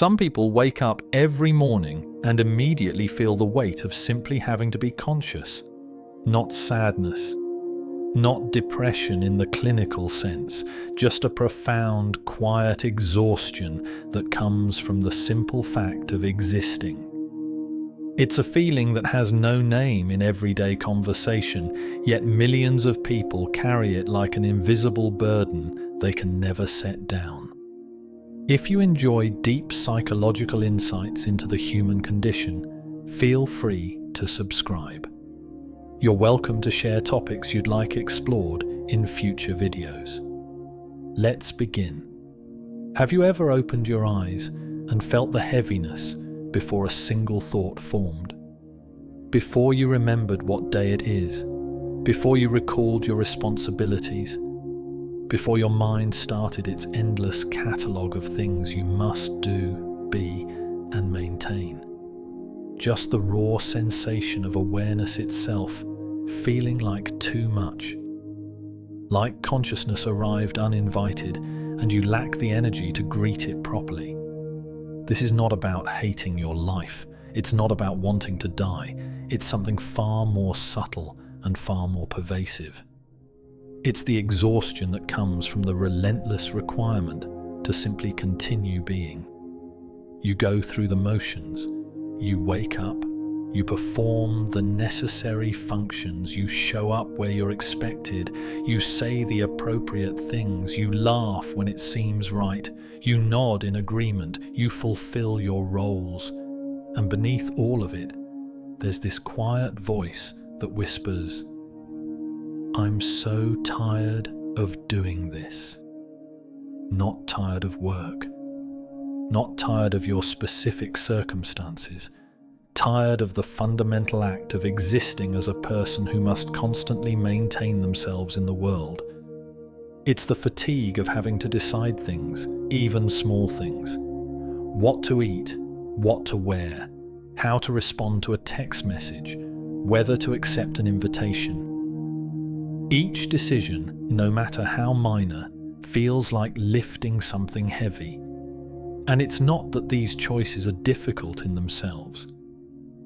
Some people wake up every morning and immediately feel the weight of simply having to be conscious. Not sadness, not depression in the clinical sense, just a profound, quiet exhaustion that comes from the simple fact of existing. It's a feeling that has no name in everyday conversation, yet millions of people carry it like an invisible burden they can never set down. If you enjoy deep psychological insights into the human condition, feel free to subscribe. You're welcome to share topics you'd like explored in future videos. Let's begin. Have you ever opened your eyes and felt the heaviness before a single thought formed? Before you remembered what day it is, before you recalled your responsibilities, before your mind started its endless catalogue of things you must do, be, and maintain. Just the raw sensation of awareness itself, feeling like too much. Like consciousness arrived uninvited and you lack the energy to greet it properly. This is not about hating your life. It's not about wanting to die. It's something far more subtle and far more pervasive. It's the exhaustion that comes from the relentless requirement to simply continue being. You go through the motions, you wake up, you perform the necessary functions, you show up where you're expected, you say the appropriate things, you laugh when it seems right, you nod in agreement, you fulfill your roles. And beneath all of it, there's this quiet voice that whispers, "I'm so tired of doing this." Not tired of work, not tired of your specific circumstances, tired of the fundamental act of existing as a person who must constantly maintain themselves in the world. It's the fatigue of having to decide things, even small things. What to eat, what to wear, how to respond to a text message, whether to accept an invitation. Each decision, no matter how minor, feels like lifting something heavy. And it's not that these choices are difficult in themselves.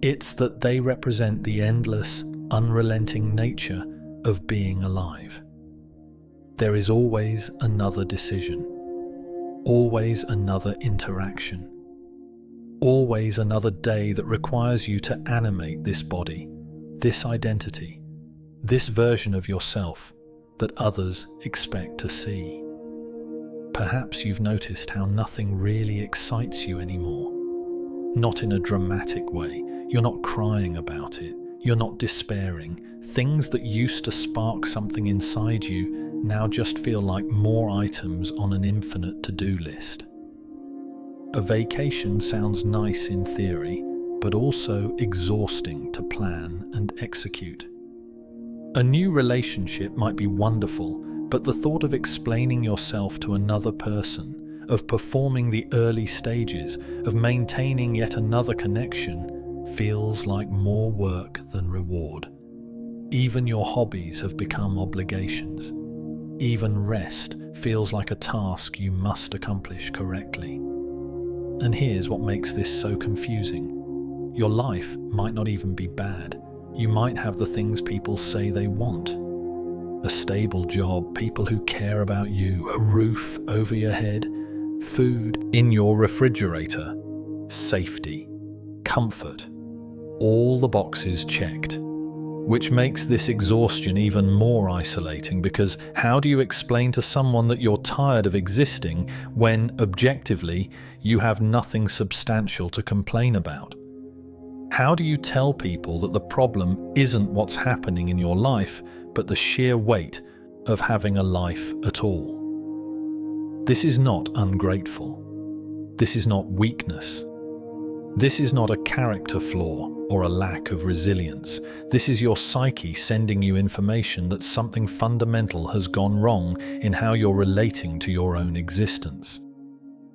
It's that they represent the endless, unrelenting nature of being alive. There is always another decision, always another interaction, always another day that requires you to animate this body, this identity, this version of yourself that others expect to see. Perhaps you've noticed how nothing really excites you anymore. Not in a dramatic way. You're not crying about it. You're not despairing. Things that used to spark something inside you now just feel like more items on an infinite to-do list. A vacation sounds nice in theory, but also exhausting to plan and execute. A new relationship might be wonderful, but the thought of explaining yourself to another person, of performing the early stages, of maintaining yet another connection, feels like more work than reward. Even your hobbies have become obligations. Even rest feels like a task you must accomplish correctly. And here's what makes this so confusing. Your life might not even be bad. You might have the things people say they want. A stable job, people who care about you, a roof over your head, food in your refrigerator, safety, comfort, all the boxes checked. Which makes this exhaustion even more isolating, because how do you explain to someone that you're tired of existing when, objectively, you have nothing substantial to complain about? How do you tell people that the problem isn't what's happening in your life, but the sheer weight of having a life at all? This is not ungrateful. This is not weakness. This is not a character flaw or a lack of resilience. This is your psyche sending you information that something fundamental has gone wrong in how you're relating to your own existence.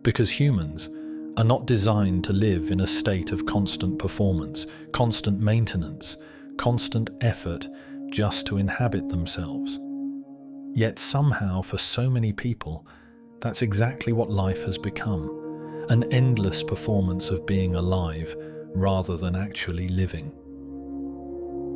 Because humans are not designed to live in a state of constant performance, constant maintenance, constant effort just to inhabit themselves. Yet somehow, for so many people, that's exactly what life has become. an endless performance of being alive rather than actually living.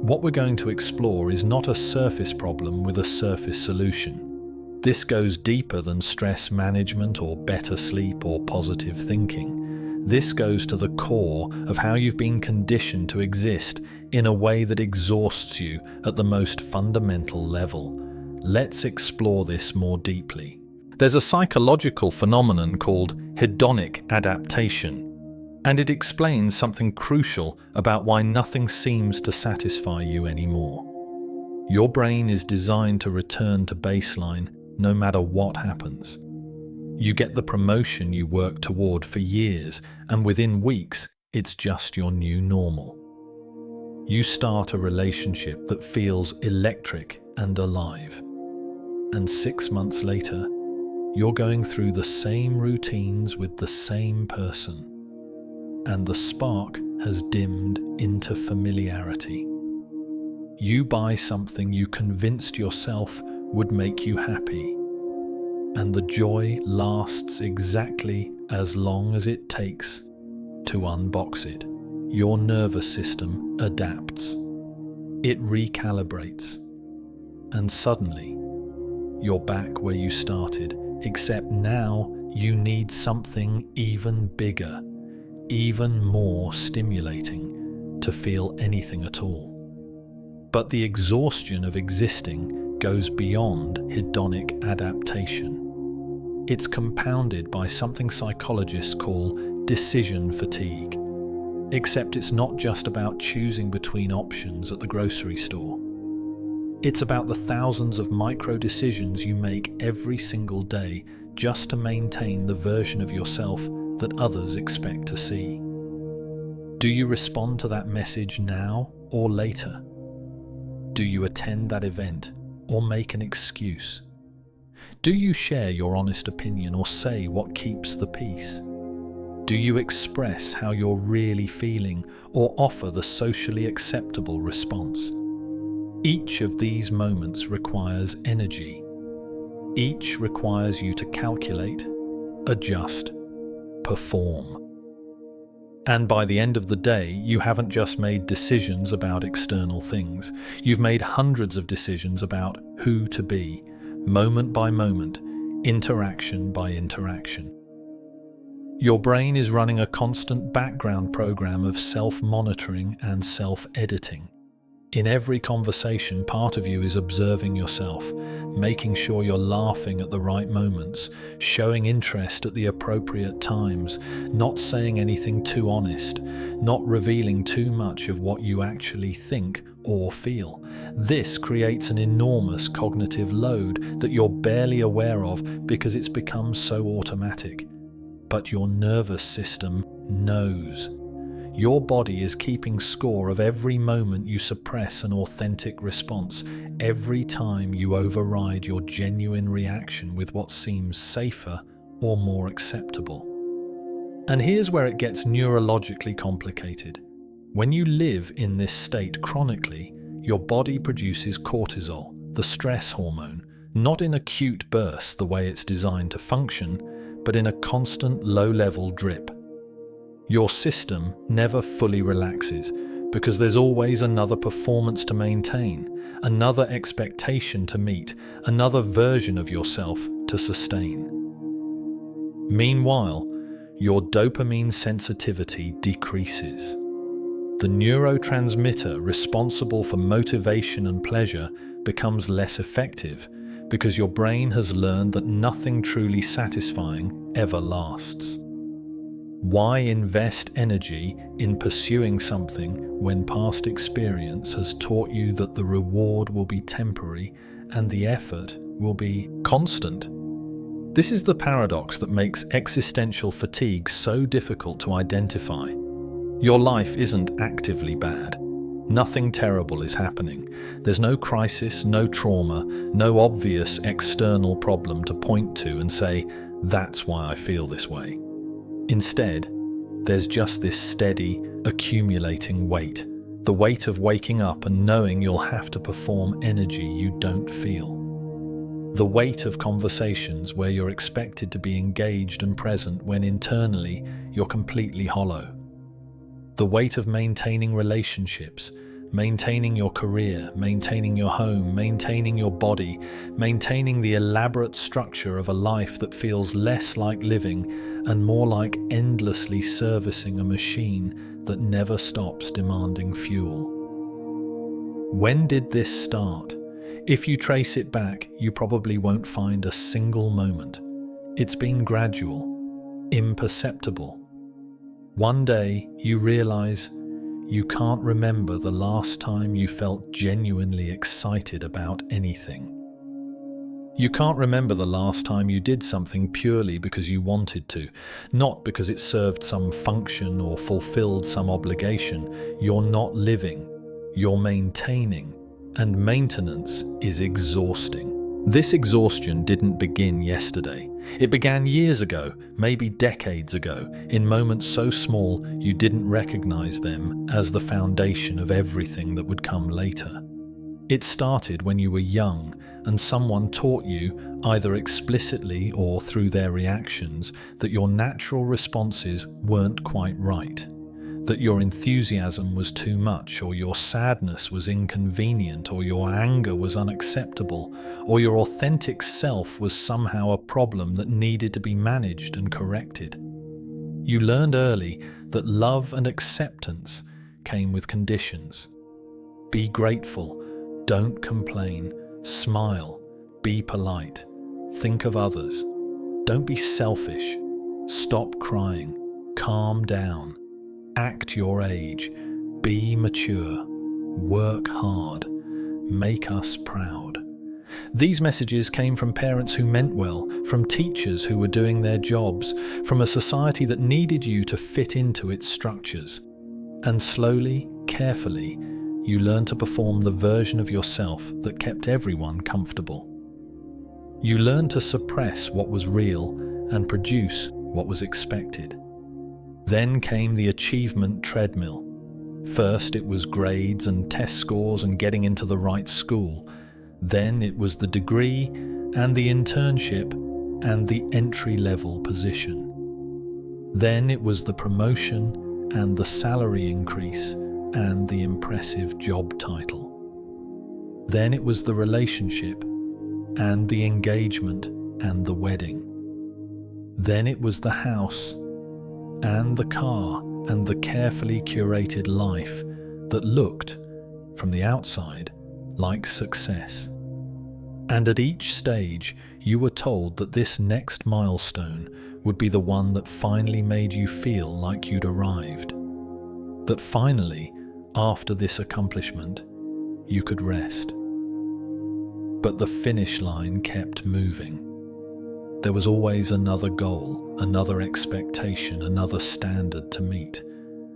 What we're going to explore is not a surface problem with a surface solution. This goes deeper than stress management or better sleep or positive thinking. This goes to the core of how you've been conditioned to exist in a way that exhausts you at the most fundamental level. Let's explore this more deeply. There's a psychological phenomenon called hedonic adaptation, and it explains something crucial about why nothing seems to satisfy you anymore. Your brain is designed to return to baseline no matter what happens. You get the promotion you worked toward for years, and within weeks, it's just your new normal. You start a relationship that feels electric and alive. And 6 months later, you're going through the same routines with the same person. And the spark has dimmed into familiarity. You buy something you convinced yourself would make you happy, and the joy lasts exactly as long as it takes to unbox it. Your nervous system adapts. It recalibrates, and suddenly you're back where you started, except now you need something even bigger, even more stimulating to feel anything at all. But the exhaustion of existing goes beyond hedonic adaptation. It's compounded by something psychologists call decision fatigue. Except it's not just about choosing between options at the grocery store. It's about the thousands of micro decisions you make every single day just to maintain the version of yourself that others expect to see. Do you respond to that message now or later? Do you attend that event or make an excuse? Do you share your honest opinion or say what keeps the peace? Do you express how you're really feeling or offer the socially acceptable response? Each of these moments requires energy. Each requires you to calculate, adjust, perform. And by the end of the day, you haven't just made decisions about external things. You've made hundreds of decisions about who to be, moment by moment, interaction by interaction. Your brain is running a constant background program of self-monitoring and self-editing. In every conversation, part of you is observing yourself, making sure you're laughing at the right moments, showing interest at the appropriate times, not saying anything too honest, not revealing too much of what you actually think or feel. This creates an enormous cognitive load that you're barely aware of because it's become so automatic. But your nervous system knows. Your body is keeping score of every moment you suppress an authentic response, every time you override your genuine reaction with what seems safer or more acceptable. And here's where it gets neurologically complicated. When you live in this state chronically, your body produces cortisol, the stress hormone, not in acute bursts the way it's designed to function, but in a constant low-level drip. Your system never fully relaxes because there's always another performance to maintain, another expectation to meet, another version of yourself to sustain. Meanwhile, your dopamine sensitivity decreases. The neurotransmitter responsible for motivation and pleasure becomes less effective because your brain has learned that nothing truly satisfying ever lasts. Why invest energy in pursuing something when past experience has taught you that the reward will be temporary and the effort will be constant? This is the paradox that makes existential fatigue so difficult to identify. Your life isn't actively bad. Nothing terrible is happening. There's no crisis, no trauma, no obvious external problem to point to and say, that's why I feel this way. Instead, there's just this steady, accumulating weight. The weight of waking up and knowing you'll have to perform energy you don't feel. The weight of conversations where you're expected to be engaged and present when internally you're completely hollow. The weight of maintaining relationships, maintaining your career, maintaining your home, maintaining your body, maintaining the elaborate structure of a life that feels less like living and more like endlessly servicing a machine that never stops demanding fuel. When did this start? If you trace it back, you probably won't find a single moment. It's been gradual, imperceptible. One day you realize you can't remember the last time you felt genuinely excited about anything. You can't remember the last time you did something purely because you wanted to, not because it served some function or fulfilled some obligation. You're not living, you're maintaining, and maintenance is exhausting. This exhaustion didn't begin yesterday. It began years ago, maybe decades ago, in moments so small you didn't recognize them as the foundation of everything that would come later. It started when you were young and someone taught you, either explicitly or through their reactions, that your natural responses weren't quite right, that your enthusiasm was too much, or your sadness was inconvenient, or your anger was unacceptable, or your authentic self was somehow a problem that needed to be managed and corrected. You learned early that love and acceptance came with conditions. Be grateful, don't complain, smile, be polite, think of others. Don't be selfish, stop crying, calm down. Act your age, be mature, work hard, make us proud. These messages came from parents who meant well, from teachers who were doing their jobs, from a society that needed you to fit into its structures. And slowly, carefully, you learn to perform the version of yourself that kept everyone comfortable. You learn to suppress what was real and produce what was expected. Then came the achievement treadmill. First it was grades and test scores and getting into the right school. Then it was the degree and the internship and the entry-level position. Then it was the promotion and the salary increase and the impressive job title. Then it was the relationship and the engagement and the wedding. Then it was the house and the car and the carefully curated life that looked, from the outside, like success. And at each stage, you were told that this next milestone would be the one that finally made you feel like you'd arrived. That finally, after this accomplishment, you could rest. But the finish line kept moving. There was always another goal, another expectation, another standard to meet.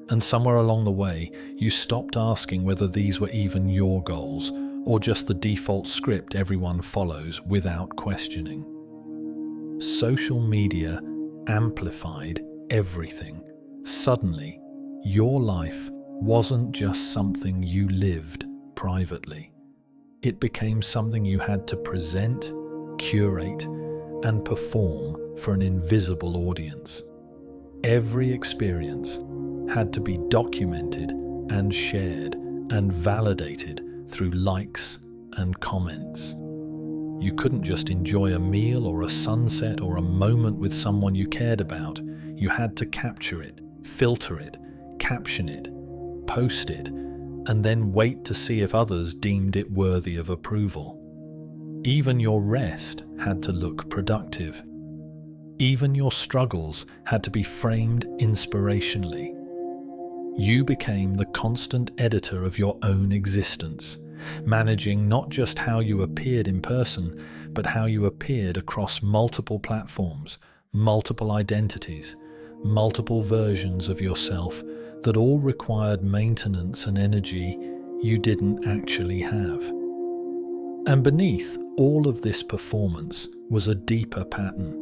And somewhere along the way, you stopped asking whether these were even your goals, or just the default script everyone follows without questioning. Social media amplified everything. Suddenly, your life wasn't just something you lived privately. It became something you had to present, curate, and perform for an invisible audience. Every experience had to be documented and shared and validated through likes and comments. You couldn't just enjoy a meal or a sunset or a moment with someone you cared about. You had to capture it, filter it, caption it, post it, and then wait to see if others deemed it worthy of approval. Even your rest had to look productive. Even your struggles had to be framed inspirationally. You became the constant editor of your own existence, managing not just how you appeared in person, but how you appeared across multiple platforms, multiple identities, multiple versions of yourself that all required maintenance and energy you didn't actually have. And beneath all of this performance was a deeper pattern,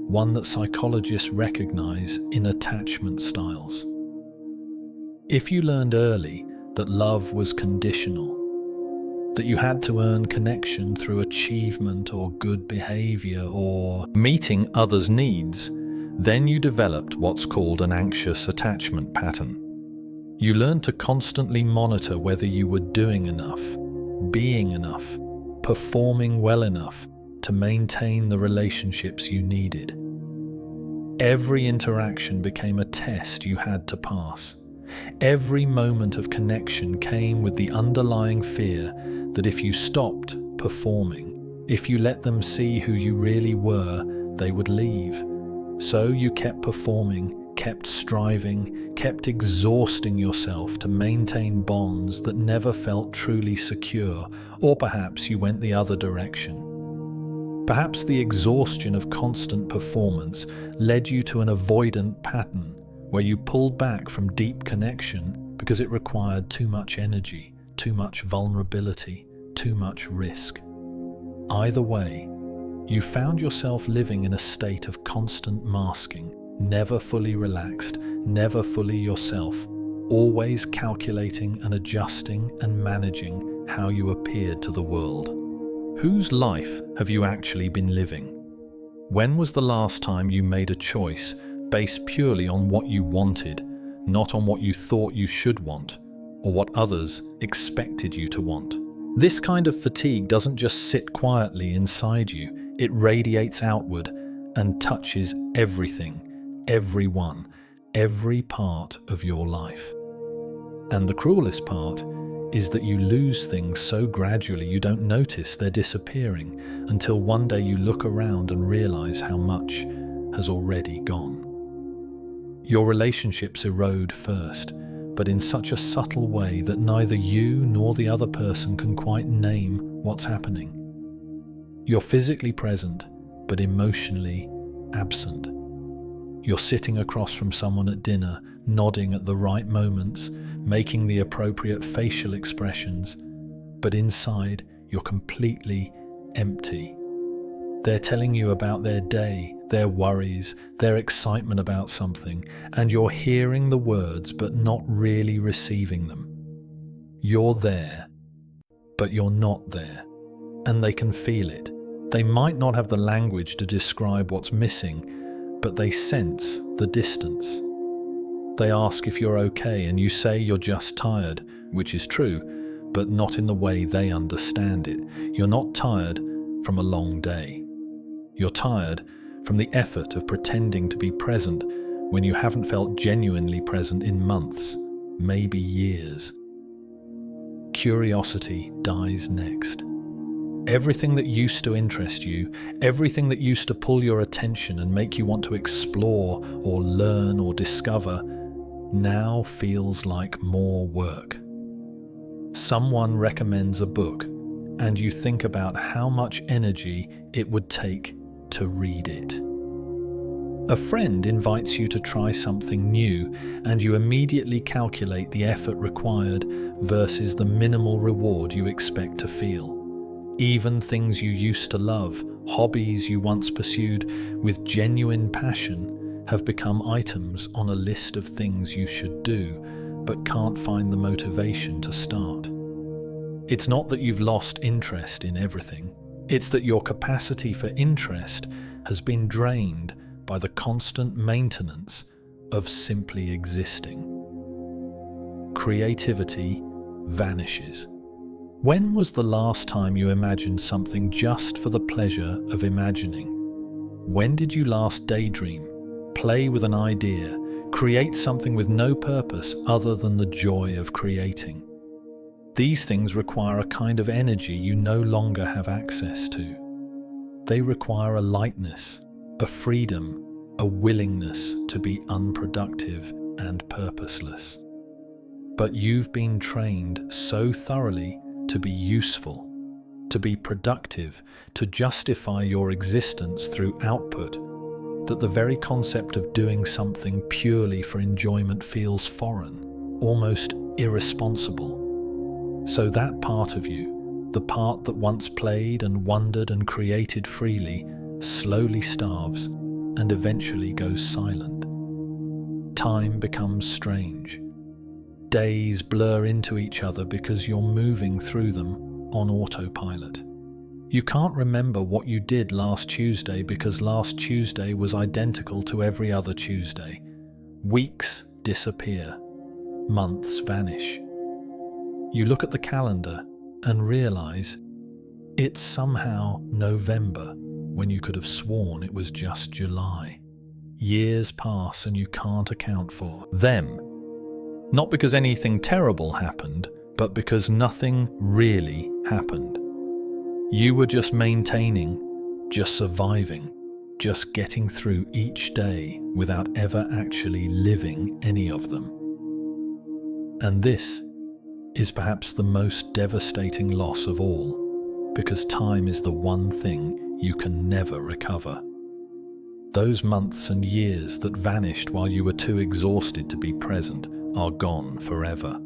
one that psychologists recognize in attachment styles. If you learned early that love was conditional, that you had to earn connection through achievement or good behavior or meeting others' needs, then you developed what's called an anxious attachment pattern. You learned to constantly monitor whether you were doing enough, being enough, performing well enough to maintain the relationships you needed. Every interaction became a test you had to pass. Every moment of connection came with the underlying fear that if you stopped performing, if you let them see who you really were, they would leave. So you kept performing, kept striving, kept exhausting yourself to maintain bonds that never felt truly secure, or perhaps you went the other direction. Perhaps the exhaustion of constant performance led you to an avoidant pattern where you pulled back from deep connection because it required too much energy, too much vulnerability, too much risk. Either way, you found yourself living in a state of constant masking, never fully relaxed, never fully yourself, always calculating and adjusting and managing how you appeared to the world. Whose life have you actually been living? When was the last time you made a choice based purely on what you wanted, not on what you thought you should want, or what others expected you to want? This kind of fatigue doesn't just sit quietly inside you, it radiates outward and touches everything, everyone, every part of your life. And the cruelest part is that you lose things so gradually you don't notice they're disappearing until one day you look around and realize how much has already gone. Your relationships erode first, but in such a subtle way that neither you nor the other person can quite name what's happening. You're physically present, but emotionally absent. You're sitting across from someone at dinner, nodding at the right moments, making the appropriate facial expressions, but inside you're completely empty. They're telling you about their day, their worries, their excitement about something, and you're hearing the words but not really receiving them. You're there, but you're not there, and they can feel it. They might not have the language to describe what's missing, but they sense the distance. They ask if you're okay, and you say you're just tired, which is true, but not in the way they understand it. You're not tired from a long day. You're tired from the effort of pretending to be present when you haven't felt genuinely present in months, maybe years. Curiosity dies next. Everything that used to interest you, everything that used to pull your attention and make you want to explore or learn or discover, now feels like more work. Someone recommends a book, and you think about how much energy it would take to read it. A friend invites you to try something new, and you immediately calculate the effort required versus the minimal reward you expect to feel. Even things you used to love, hobbies you once pursued with genuine passion, have become items on a list of things you should do, but can't find the motivation to start. It's not that you've lost interest in everything. It's that your capacity for interest has been drained by the constant maintenance of simply existing. Creativity vanishes. When was the last time you imagined something just for the pleasure of imagining? When did you last daydream, play with an idea, create something with no purpose other than the joy of creating? These things require a kind of energy you no longer have access to. They require a lightness, a freedom, a willingness to be unproductive and purposeless. But you've been trained so thoroughly to be useful, to be productive, to justify your existence through output, that the very concept of doing something purely for enjoyment feels foreign, almost irresponsible. So that part of you, the part that once played and wondered and created freely, slowly starves and eventually goes silent. Time becomes strange. Days blur into each other because you're moving through them, on autopilot. You can't remember what you did last Tuesday because last Tuesday was identical to every other Tuesday. Weeks disappear. Months vanish. You look at the calendar and realize it's somehow November when you could have sworn it was just July. Years pass and you can't account for them. Not because anything terrible happened, but because nothing really happened. You were just maintaining, just surviving, just getting through each day without ever actually living any of them. And this is perhaps the most devastating loss of all, because time is the one thing you can never recover. Those months and years that vanished while you were too exhausted to be present are gone forever.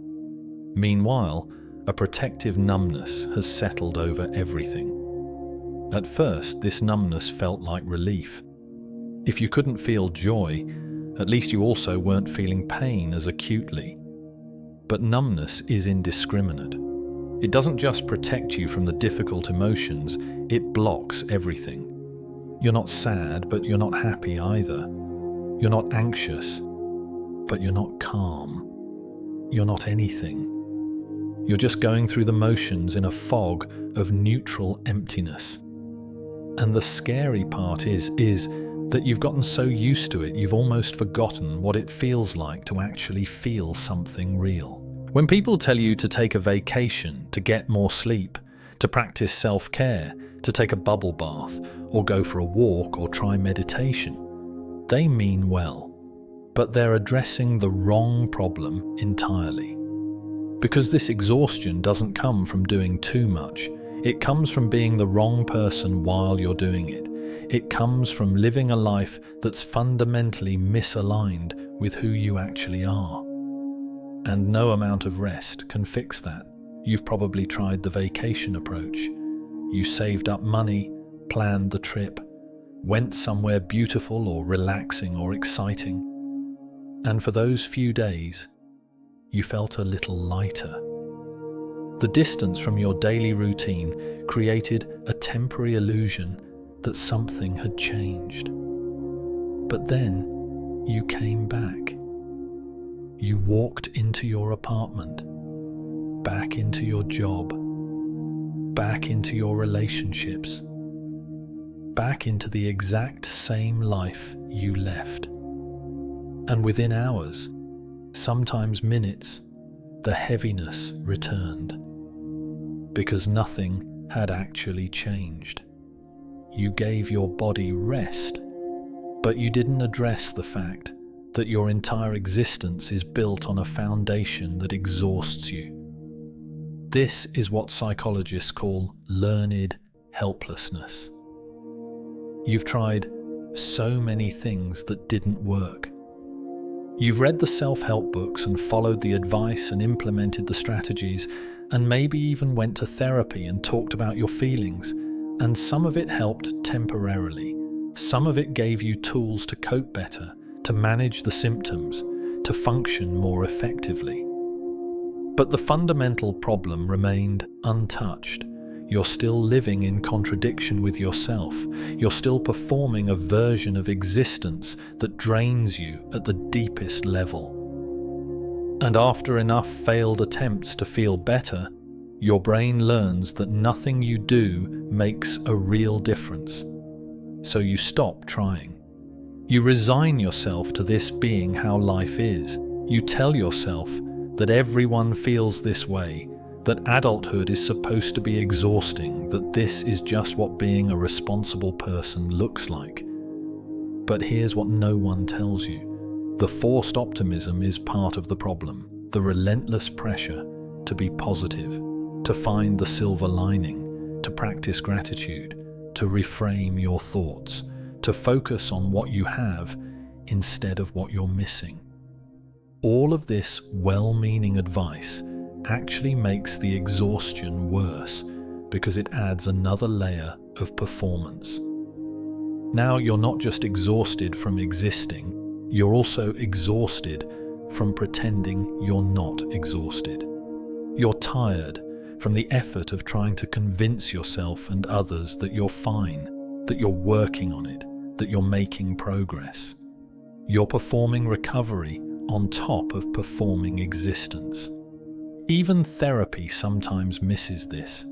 Meanwhile, a protective numbness has settled over everything. At first, this numbness felt like relief. If you couldn't feel joy, at least you also weren't feeling pain as acutely. But numbness is indiscriminate. It doesn't just protect you from the difficult emotions, it blocks everything. You're not sad, but you're not happy either. You're not anxious, but you're not calm. You're not anything. You're just going through the motions in a fog of neutral emptiness. And the scary part is that you've gotten so used to it, you've almost forgotten what it feels like to actually feel something real. When people tell you to take a vacation, to get more sleep, to practice self-care, to take a bubble bath, or go for a walk or try meditation, they mean well. But they're addressing the wrong problem entirely. Because this exhaustion doesn't come from doing too much. It comes from being the wrong person while you're doing it. It comes from living a life that's fundamentally misaligned with who you actually are. And no amount of rest can fix that. You've probably tried the vacation approach. You saved up money, planned the trip, went somewhere beautiful or relaxing or exciting. And for those few days, you felt a little lighter. The distance from your daily routine created a temporary illusion that something had changed. But then you came back. You walked into your apartment, back into your job, back into your relationships, back into the exact same life you left. And within hours, sometimes minutes, the heaviness returned. Because nothing had actually changed. You gave your body rest, but you didn't address the fact that your entire existence is built on a foundation that exhausts you. This is what psychologists call learned helplessness. You've tried so many things that didn't work. You've read the self-help books and followed the advice and implemented the strategies, and maybe even went to therapy and talked about your feelings. And some of it helped temporarily. Some of it gave you tools to cope better, to manage the symptoms, to function more effectively. But the fundamental problem remained untouched. You're still living in contradiction with yourself. You're still performing a version of existence that drains you at the deepest level. And after enough failed attempts to feel better, your brain learns that nothing you do makes a real difference. So you stop trying. You resign yourself to this being how life is. You tell yourself that everyone feels this way, that adulthood is supposed to be exhausting, that this is just what being a responsible person looks like. But here's what no one tells you. The forced optimism is part of the problem. The relentless pressure to be positive, to find the silver lining, to practice gratitude, to reframe your thoughts, to focus on what you have instead of what you're missing. All of this well-meaning advice actually makes the exhaustion worse because it adds another layer of performance. Now you're not just exhausted from existing, you're also exhausted from pretending you're not exhausted. You're tired from the effort of trying to convince yourself and others that you're fine, that you're working on it, that you're making progress. You're performing recovery on top of performing existence. Even therapy sometimes misses this.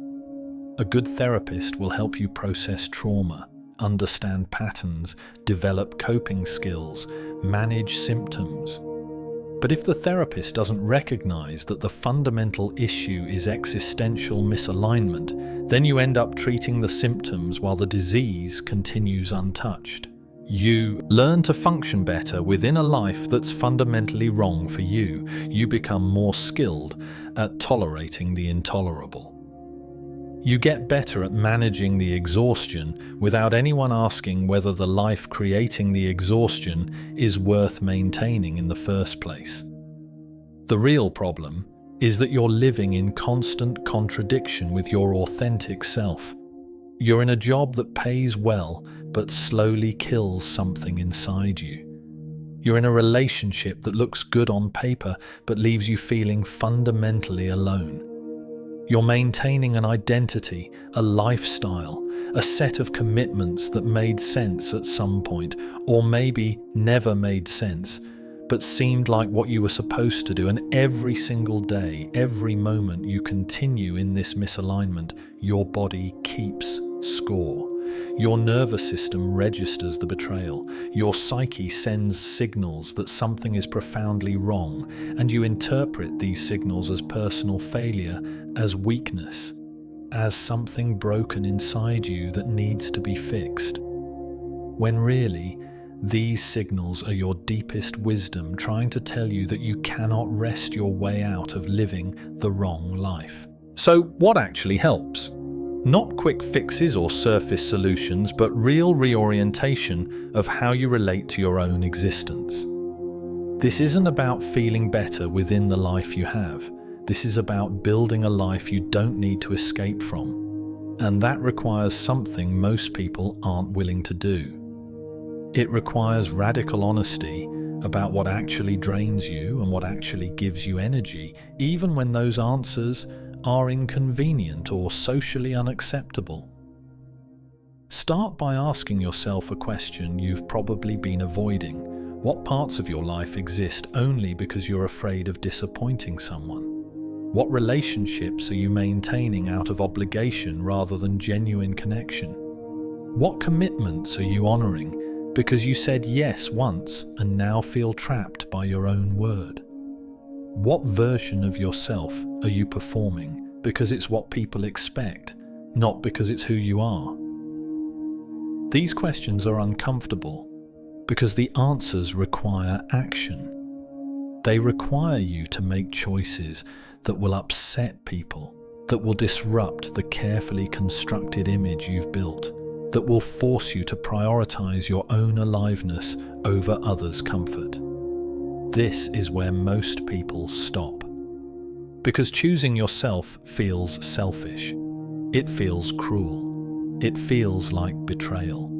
A good therapist will help you process trauma, understand patterns, develop coping skills, manage symptoms. But if the therapist doesn't recognize that the fundamental issue is existential misalignment, then you end up treating the symptoms while the disease continues untouched. You learn to function better within a life that's fundamentally wrong for you. You become more skilled at tolerating the intolerable. You get better at managing the exhaustion without anyone asking whether the life creating the exhaustion is worth maintaining in the first place. The real problem is that you're living in constant contradiction with your authentic self. You're in a job that pays well but slowly kills something inside you. You're in a relationship that looks good on paper but leaves you feeling fundamentally alone. You're maintaining an identity, a lifestyle, a set of commitments that made sense at some point, or maybe never made sense, but seemed like what you were supposed to do. And every single day, every moment you continue in this misalignment, your body keeps score. Your nervous system registers the betrayal. Your psyche sends signals that something is profoundly wrong, and you interpret these signals as personal failure, as weakness, as something broken inside you that needs to be fixed. When really, these signals are your deepest wisdom trying to tell you that you cannot wrest your way out of living the wrong life. So, what actually helps? Not quick fixes or surface solutions, but real reorientation of how you relate to your own existence. This isn't about feeling better within the life you have. This is about building a life you don't need to escape from. And that requires something most people aren't willing to do. It requires radical honesty about what actually drains you and what actually gives you energy, even when those answers are inconvenient or socially unacceptable. Start by asking yourself a question you've probably been avoiding. What parts of your life exist only because you're afraid of disappointing someone? What relationships are you maintaining out of obligation rather than genuine connection? What commitments are you honoring because you said yes once and now feel trapped by your own word? What version of yourself are you performing because it's what people expect, not because it's who you are? These questions are uncomfortable because the answers require action. They require you to make choices that will upset people, that will disrupt the carefully constructed image you've built, that will force you to prioritize your own aliveness over others' comfort. This is where most people stop. Because choosing yourself feels selfish. It feels cruel. It feels like betrayal.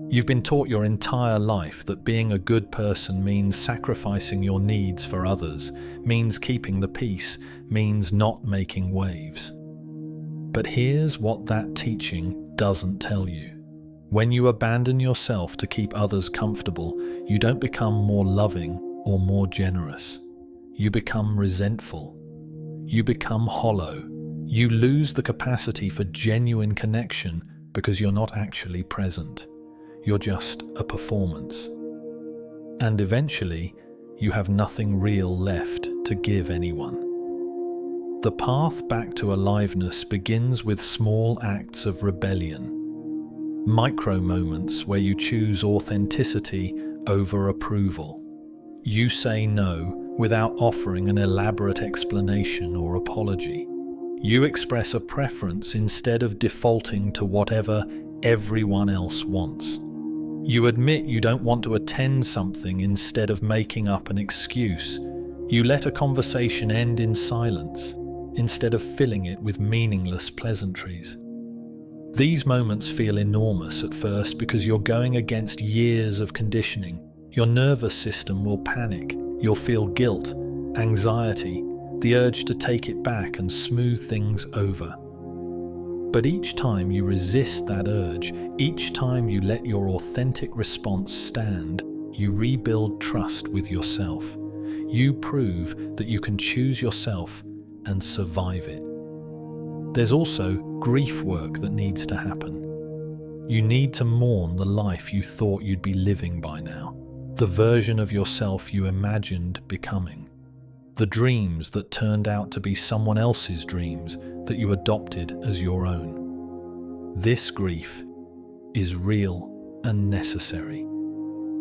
You've been taught your entire life that being a good person means sacrificing your needs for others, means keeping the peace, means not making waves. But here's what that teaching doesn't tell you. When you abandon yourself to keep others comfortable, you don't become more loving or more generous. You become resentful. You become hollow. You lose the capacity for genuine connection because you're not actually present. You're just a performance. And eventually, you have nothing real left to give anyone. The path back to aliveness begins with small acts of rebellion. Micro moments where you choose authenticity over approval. You say no without offering an elaborate explanation or apology. You express a preference instead of defaulting to whatever everyone else wants. You admit you don't want to attend something instead of making up an excuse. You let a conversation end in silence instead of filling it with meaningless pleasantries. These moments feel enormous at first because you're going against years of conditioning. Your nervous system will panic. You'll feel guilt, anxiety, the urge to take it back and smooth things over. But each time you resist that urge, each time you let your authentic response stand, you rebuild trust with yourself. You prove that you can choose yourself and survive it. There's also grief work that needs to happen. You need to mourn the life you thought you'd be living by now, the version of yourself you imagined becoming, the dreams that turned out to be someone else's dreams that you adopted as your own. This grief is real and necessary.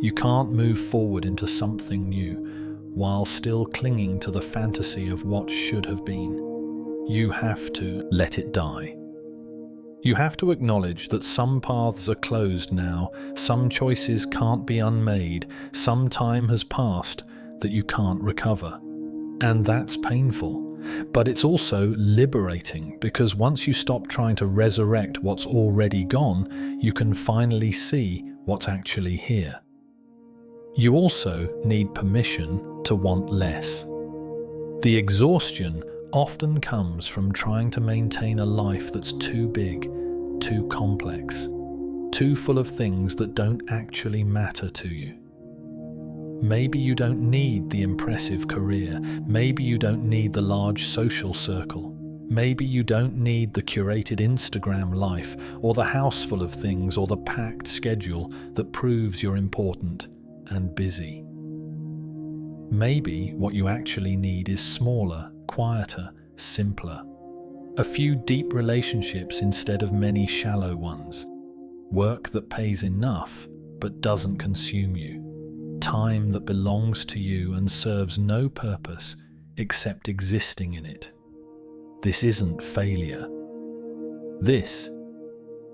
You can't move forward into something new while still clinging to the fantasy of what should have been. You have to let it die. You have to acknowledge that some paths are closed now, some choices can't be unmade, some time has passed that you can't recover. And that's painful. But it's also liberating, because once you stop trying to resurrect what's already gone, you can finally see what's actually here. You also need permission to want less. The exhaustion often comes from trying to maintain a life that's too big, too complex, too full of things that don't actually matter to you. Maybe you don't need the impressive career. Maybe you don't need the large social circle. Maybe you don't need the curated Instagram life, or the house full of things, or the packed schedule that proves you're important and busy. Maybe what you actually need is smaller, quieter, simpler. A few deep relationships instead of many shallow ones. Work that pays enough but doesn't consume you. Time that belongs to you and serves no purpose except existing in it. This isn't failure. This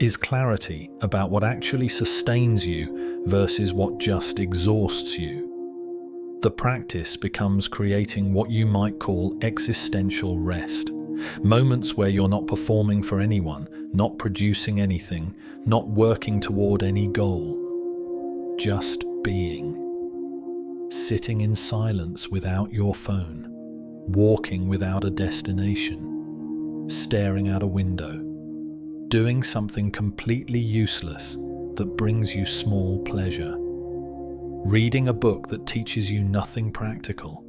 is clarity about what actually sustains you versus what just exhausts you. The practice becomes creating what you might call existential rest. Moments where you're not performing for anyone, not producing anything, not working toward any goal. Just being. Sitting in silence without your phone. Walking without a destination. Staring out a window. Doing something completely useless that brings you small pleasure. Reading a book that teaches you nothing practical.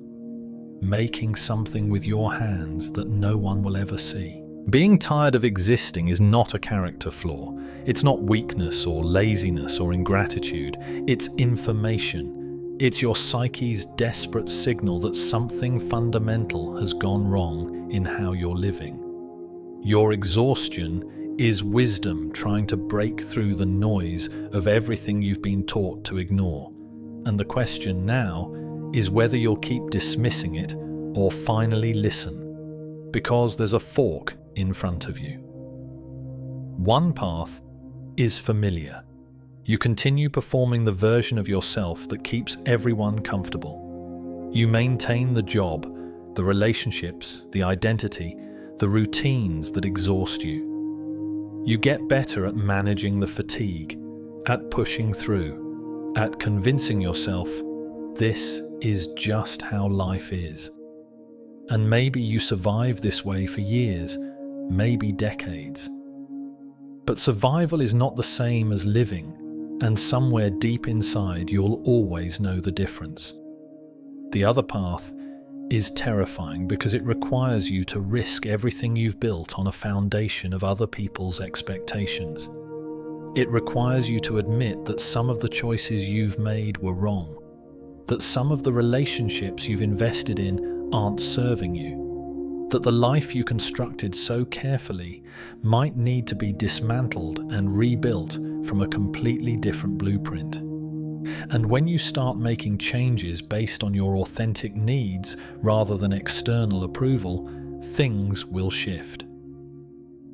Making something with your hands that no one will ever see. Being tired of existing is not a character flaw. It's not weakness or laziness or ingratitude. It's information. It's your psyche's desperate signal that something fundamental has gone wrong in how you're living. Your exhaustion is wisdom trying to break through the noise of everything you've been taught to ignore. And the question now is whether you'll keep dismissing it or finally listen, because there's a fork in front of you. One path is familiar. You continue performing the version of yourself that keeps everyone comfortable. You maintain the job, the relationships, the identity, the routines that exhaust you. You get better at managing the fatigue, at pushing through, at convincing yourself this is just how life is. And maybe you survive this way for years, maybe decades. But survival is not the same as living, and somewhere deep inside you'll always know the difference. The other path is terrifying because it requires you to risk everything you've built on a foundation of other people's expectations. It requires you to admit that some of the choices you've made were wrong, that some of the relationships you've invested in aren't serving you, that the life you constructed so carefully might need to be dismantled and rebuilt from a completely different blueprint. And when you start making changes based on your authentic needs rather than external approval, things will shift.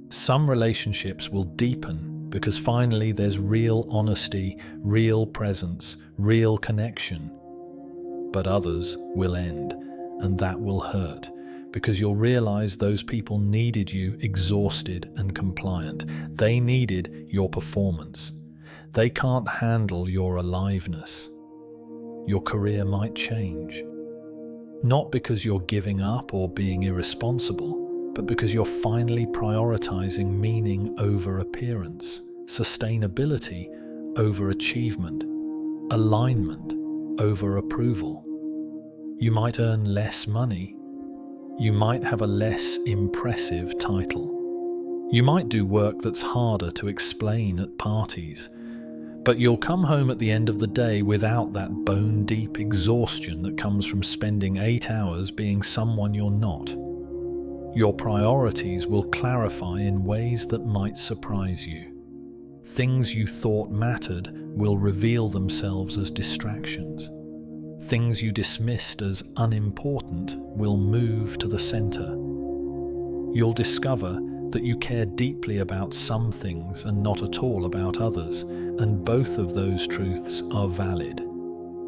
Some relationships will deepen because finally there's real honesty, real presence, real connection. But others will end, and that will hurt, because you'll realize those people needed you exhausted and compliant. They needed your performance. They can't handle your aliveness. Your career might change. Not because you're giving up or being irresponsible, but because you're finally prioritizing meaning over appearance, sustainability over achievement, alignment over approval. You might earn less money. You might have a less impressive title. You might do work that's harder to explain at parties. But you'll come home at the end of the day without that bone-deep exhaustion that comes from spending 8 hours being someone you're not. Your priorities will clarify in ways that might surprise you. Things you thought mattered will reveal themselves as distractions. Things you dismissed as unimportant will move to the center. You'll discover that you care deeply about some things and not at all about others, and both of those truths are valid.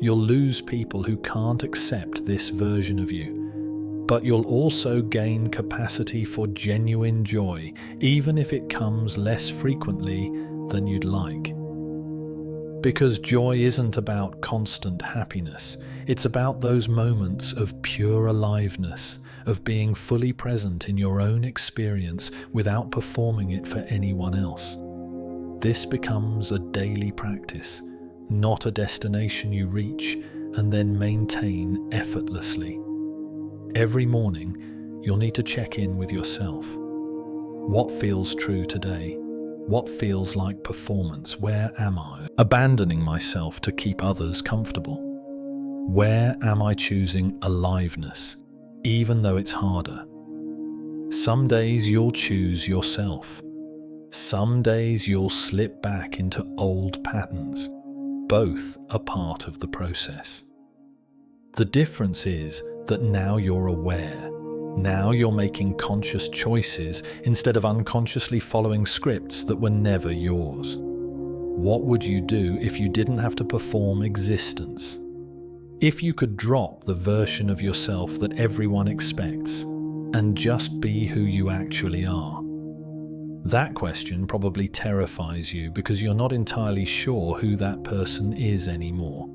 You'll lose people who can't accept this version of you, but you'll also gain capacity for genuine joy, even if it comes less frequently than you'd like. Because joy isn't about constant happiness, it's about those moments of pure aliveness, of being fully present in your own experience without performing it for anyone else. This becomes a daily practice, not a destination you reach and then maintain effortlessly. Every morning, you'll need to check in with yourself. What feels true today? What feels like performance? Where am I abandoning myself to keep others comfortable? Where am I choosing aliveness, even though it's harder? Some days you'll choose yourself. Some days you'll slip back into old patterns. Both are part of the process. The difference is that now you're aware. Now you're making conscious choices instead of unconsciously following scripts that were never yours. What would you do if you didn't have to perform existence? If you could drop the version of yourself that everyone expects and just be who you actually are? That question probably terrifies you because you're not entirely sure who that person is anymore.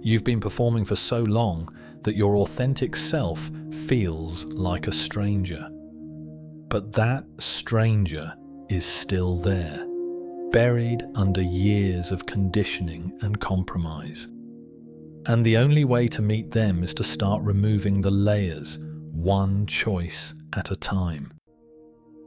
You've been performing for so long that your authentic self feels like a stranger. But that stranger is still there, buried under years of conditioning and compromise. And the only way to meet them is to start removing the layers, one choice at a time.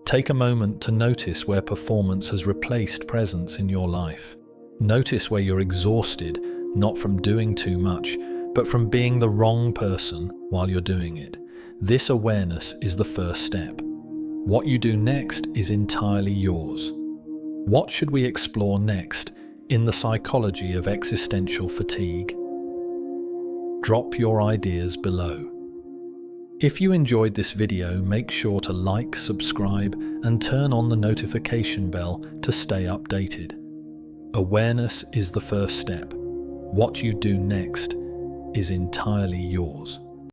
Take a moment to notice where performance has replaced presence in your life. Notice where you're exhausted, not from doing too much, but from being the wrong person while you're doing it. This awareness is the first step. What you do next is entirely yours. What should we explore next in the psychology of existential fatigue? Drop your ideas below. If you enjoyed this video, make sure to like, subscribe, and turn on the notification bell to stay updated. Awareness is the first step. What you do next is entirely yours.